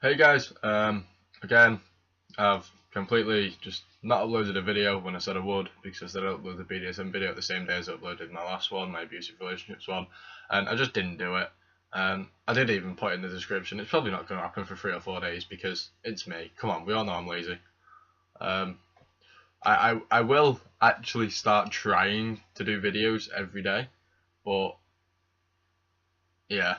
Hey guys, again, I've completely just not uploaded a video when I said I would, because I said I uploaded the Bdsm video the same day as I uploaded my last one, my abusive relationships one, and I just didn't do it. I did even put in the description, it's probably not going to happen for 3 or 4 days because it's me. Come on, we all know I'm lazy. I will actually start trying to do videos every day, but yeah,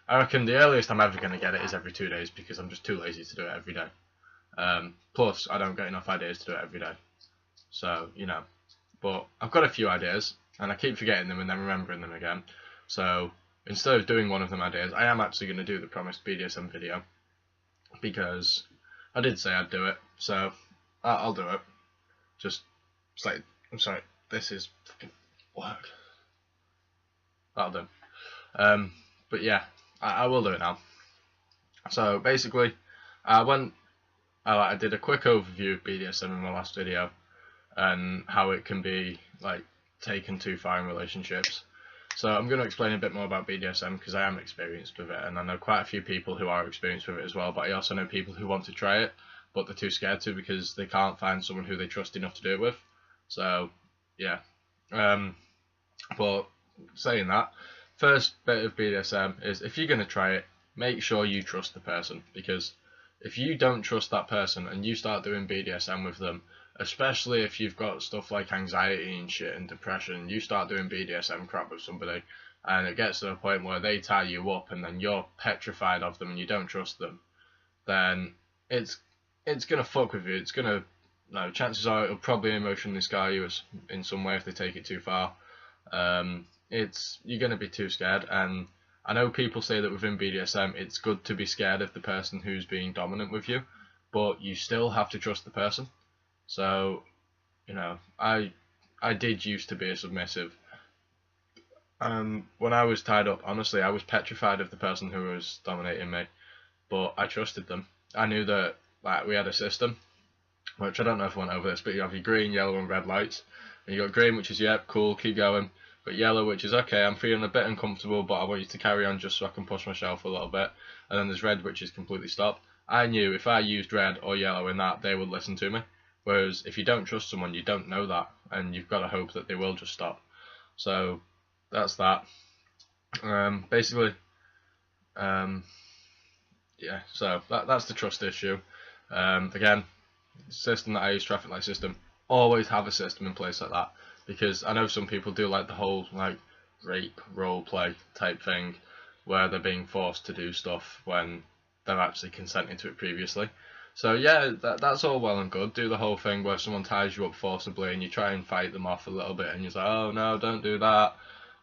I reckon the earliest I'm ever going to get it is every 2 days because I'm just too lazy to do it every day. Plus, I don't get enough ideas to do it every day. So, but I've got a few ideas, and I keep forgetting them and then remembering them again. So, instead of doing one of them ideas, I am actually going to do the promised BDSM video, because I did say I'd do it, so I'll do it. I'm sorry, this is fucking work. That'll do. But yeah, I will do it now. So basically, I did a quick overview of BDSM in my last video and how it can be taken too far in relationships. So I'm going to explain a bit more about BDSM because I am experienced with it, and I know quite a few people who are experienced with it as well, but I also know people who want to try it but they're too scared to because they can't find someone who they trust enough to do it with. So yeah, but saying that, first bit of BDSM is if you're going to try it, make sure you trust the person, because if you don't trust that person and you start doing BDSM with them, especially if you've got stuff like anxiety and shit and depression, you start doing BDSM crap with somebody and it gets to a point where they tie you up and then you're petrified of them and you don't trust them, then it's going to fuck with you. It's going to, chances are it'll probably emotionally scar you in some way if they take it too far. You're going to be too scared, and I know people say that within BDSM it's good to be scared of the person who's being dominant with you, but you still have to trust the person. So, I did used to be a submissive. When I was tied up, honestly, I was petrified of the person who was dominating me, but I trusted them. I knew that we had a system, which I don't know if I went over this, but you have your green, yellow and red lights. And you got green, which is, yep, cool, keep going. But yellow, which is, okay, I'm feeling a bit uncomfortable, but I want you to carry on just so I can push myself a little bit. And then there's red, which is completely stop. I knew if I used red or yellow in that, they would listen to me. Whereas if you don't trust someone, you don't know that, and you've got to hope that they will just stop. So that's that. Basically, yeah, so that's the trust issue. Again, system that I use, traffic light system, always have a system in place like that, because I know some people do like the whole rape role play type thing where they're being forced to do stuff when they're actually consenting to it previously. So yeah, that's all well and good. Do the whole thing where someone ties you up forcibly and you try and fight them off a little bit and you're like, oh no, don't do that,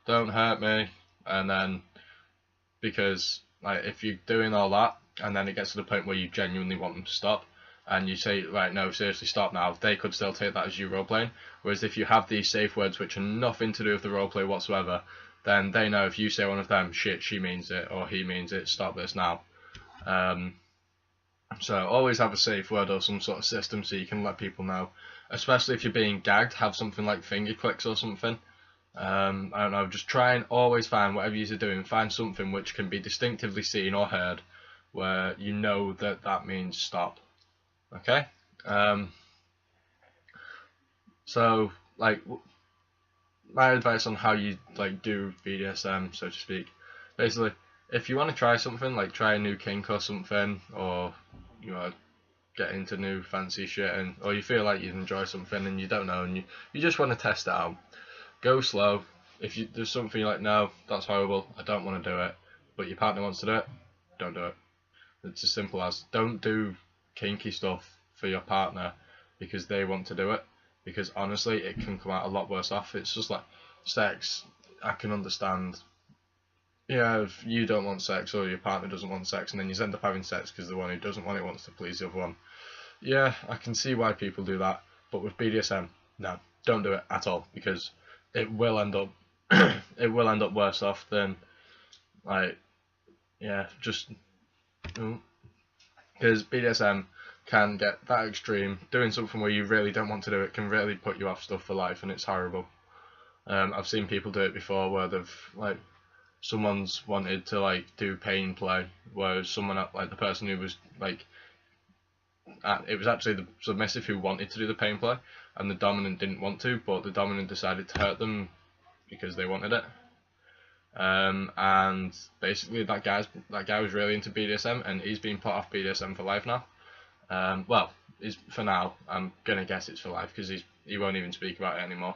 don't hurt me. And then because if you're doing all that and then it gets to the point where you genuinely want them to stop and you say, right, no, seriously, stop now, they could still take that as you roleplaying. Whereas if you have these safe words which are nothing to do with the roleplay whatsoever, then they know if you say one of them, shit, she means it or he means it, stop this now. So always have a safe word or some sort of system so you can let people know. Especially if you're being gagged, have something like finger clicks or something. I don't know, just try and always find, whatever you're doing, find something which can be distinctively seen or heard where you know that means stop. Okay? So, my advice on how you, do BDSM, so to speak, basically, if you want to try something, try a new kink or something, or, get into new fancy shit, or you feel like you'd enjoy something and you don't know, and you just want to test it out, go slow. If there's something you're like, no, that's horrible, I don't want to do it, but your partner wants to do it, don't do it. It's as simple as, don't do kinky stuff for your partner because they want to do it, because honestly it can come out a lot worse off. It's just like sex, I can understand, if you don't want sex or your partner doesn't want sex and then you end up having sex because the one who doesn't want it wants to please the other one, yeah, I can see why people do that. But with BDSM, no, don't do it at all, because it will end up it will end up worse off than because BDSM can get that extreme. Doing something where you really don't want to do it can really put you off stuff for life, and it's horrible. I've seen people do it before where they've someone's wanted to do pain play whereas someone like the person who was like, it was actually the submissive who wanted to do the pain play, and the dominant didn't want to, but the dominant decided to hurt them because they wanted it. And basically that guy was really into BDSM, and he's been put off BDSM for life now. Well, for now. I'm gonna guess it's for life because he won't even speak about it anymore.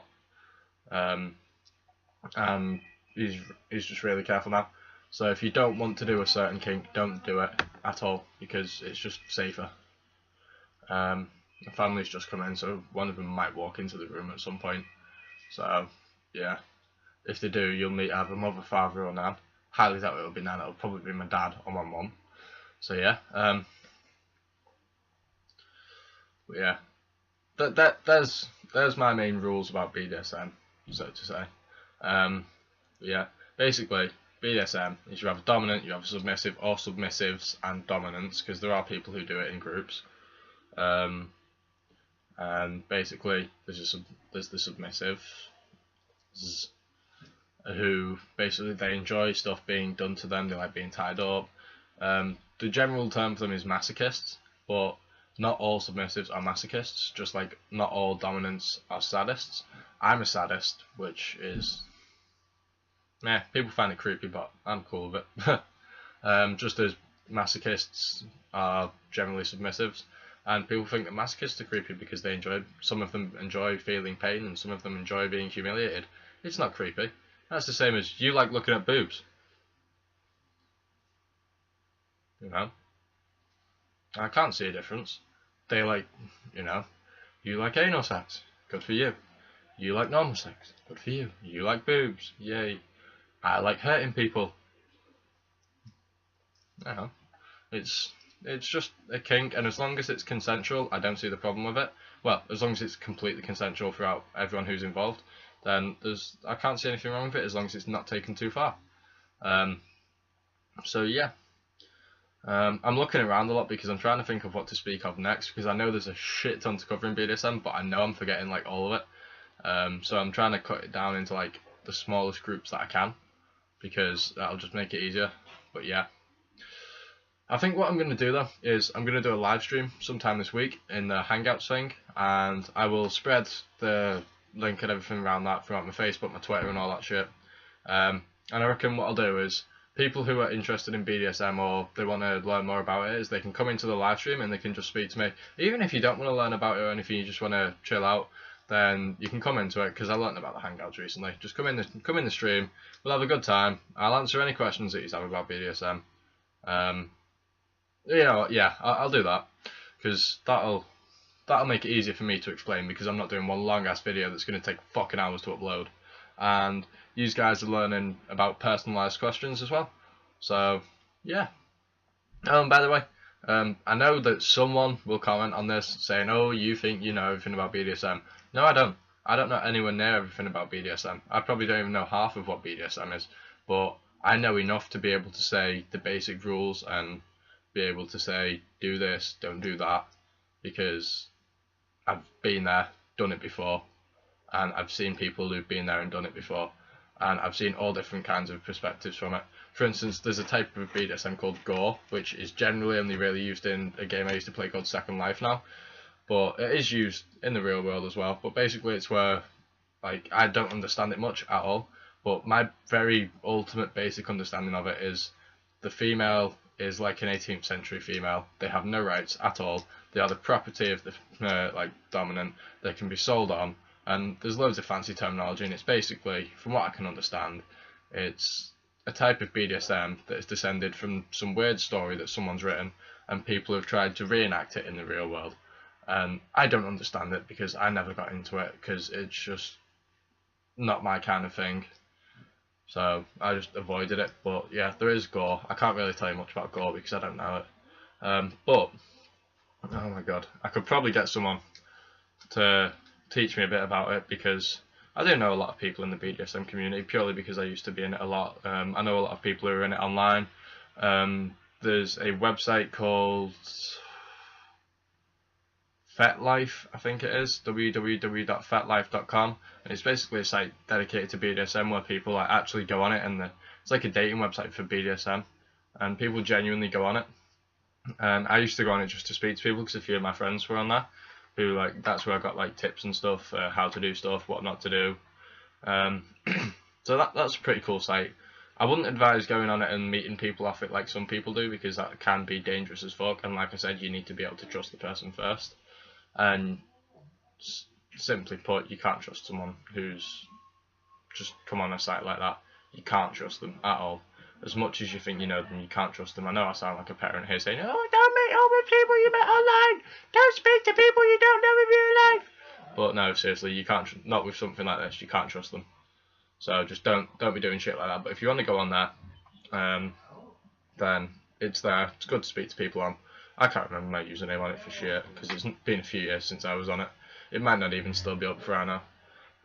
And he's just really careful now. So if you don't want to do a certain kink, don't do it at all, because it's just safer. The family's just come in, so one of them might walk into the room at some point. So yeah, if they do, you'll meet either mother, father, or nan. Highly doubt it'll be nan. It'll probably be my dad or my mum. So yeah, but yeah, there's my main rules about BDSM, so to say. Yeah, basically BDSM is you have a dominant, you have a submissive, or submissives and dominants, because there are people who do it in groups. And basically there's the submissive who basically they enjoy stuff being done to them. They like being tied up. The general term for them is masochists, but not all submissives are masochists, just like not all dominants are sadists. I'm a sadist, which is, people find it creepy, but I'm cool with it. Just as masochists are generally submissives, and people think that masochists are creepy because some of them enjoy feeling pain and some of them enjoy being humiliated. It's not creepy. That's the same as you like looking at boobs. You know? I can't see a difference. They like, you like anal sex. Good for you. You like normal sex. Good for you. You like boobs. Yay. I like hurting people. It's just a kink, and as long as it's consensual, I don't see the problem with it. Well, as long as it's completely consensual throughout everyone who's involved, then I can't see anything wrong with it, as long as it's not taken too far. So yeah, I'm looking around a lot because I'm trying to think of what to speak of next, because I know there's a shit ton to cover in BDSM, but I know I'm forgetting like all of it. So I'm trying to cut it down into like the smallest groups that I can, because that'll just make it easier. But yeah, I think what I'm going to do though is I'm going to do a live stream sometime this week in the Hangouts thing, and I will spread the link and everything around that throughout my Facebook, my Twitter, and all that shit. And I reckon what I'll do is people who are interested in BDSM or they want to learn more about it, is they can come into the live stream and they can just speak to me. Even if you don't want to learn about it or anything, you just want to chill out, then you can come into it, because I learned about the Hangouts recently. Just come in the stream. We'll have a good time. I'll answer any questions that you have about BDSM. Yeah, I'll do that, because that'll make it easier for me to explain, because I'm not doing one long ass video that's going to take fucking hours to upload, and you guys are learning about personalised questions as well. So yeah. By the way, I know that someone will comment on this saying, "Oh, you think you know everything about BDSM?" No, I don't. I don't know anywhere near everything about BDSM. I probably don't even know half of what BDSM is, but I know enough to be able to say the basic rules and be able to say, do this, don't do that, because I've been there, done it before, and I've seen people who've been there and done it before, and I've seen all different kinds of perspectives from it. For instance, there's a type of BDSM called gore, which is generally only really used in a game I used to play called Second Life now, but it is used in the real world as well. But basically it's where, like, I don't understand it much at all, but my very ultimate basic understanding of it is the female is like an 18th century female. They have no rights at all. They are the property of the dominant. They can be sold on, and there's loads of fancy terminology, and it's basically, from what I can understand, it's a type of BDSM that is descended from some weird story that someone's written, and people have tried to reenact it in the real world. And I don't understand it, because I never got into it, because it's just not my kind of thing. So I just avoided it. But yeah, there is gore. I can't really tell you much about gore because I don't know it. But oh my god, I could probably get someone to teach me a bit about it, because I do know a lot of people in the BDSM community, purely because I used to be in it a lot. I know a lot of people who are in it online. There's a website called FetLife, I think it is, www.fetlife.com, and it's basically a site dedicated to BDSM where people actually go on it, and it's like a dating website for BDSM. and people genuinely go on it. And I used to go on it just to speak to people because a few of my friends were on that, who like that's where I got like tips and stuff, how to do stuff, what not to do. So that's a pretty cool site. I wouldn't advise going on it and meeting people off it like some people do, because that can be dangerous as fuck. And like I said, you need to be able to trust the person first. And simply put, you can't trust someone who's just come on a site like that. You can't trust them at all. As much as you think you know them, you can't trust them. I know I sound like a parent here saying, "Oh, don't meet all the people you met online. Don't speak to people you don't know in real life." But no, seriously, you can't. Not with something like this. You can't trust them. So just don't be doing shit like that. But if you want to go on there, then it's there. It's good to speak to people on. I can't remember my username on it for shit, because it's been a few years since I was on it. It might not even still be up for I know.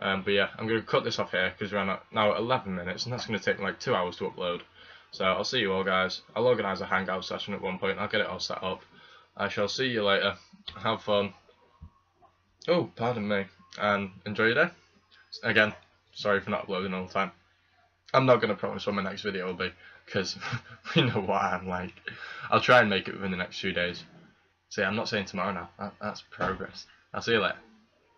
But yeah, I'm going to cut this off here because we're now at 11 minutes, and that's going to take me like 2 hours to upload. So I'll see you all, guys. I'll organise a Hangout session at one point. I'll get it all set up. I shall see you later. Have fun. Oh, pardon me. And enjoy your day. Again, sorry for not uploading all the time. I'm not going to promise what my next video will be, because we know what I'm like. I'll try and make it within the next few days. See, I'm not saying tomorrow now. That's progress. I'll see you later.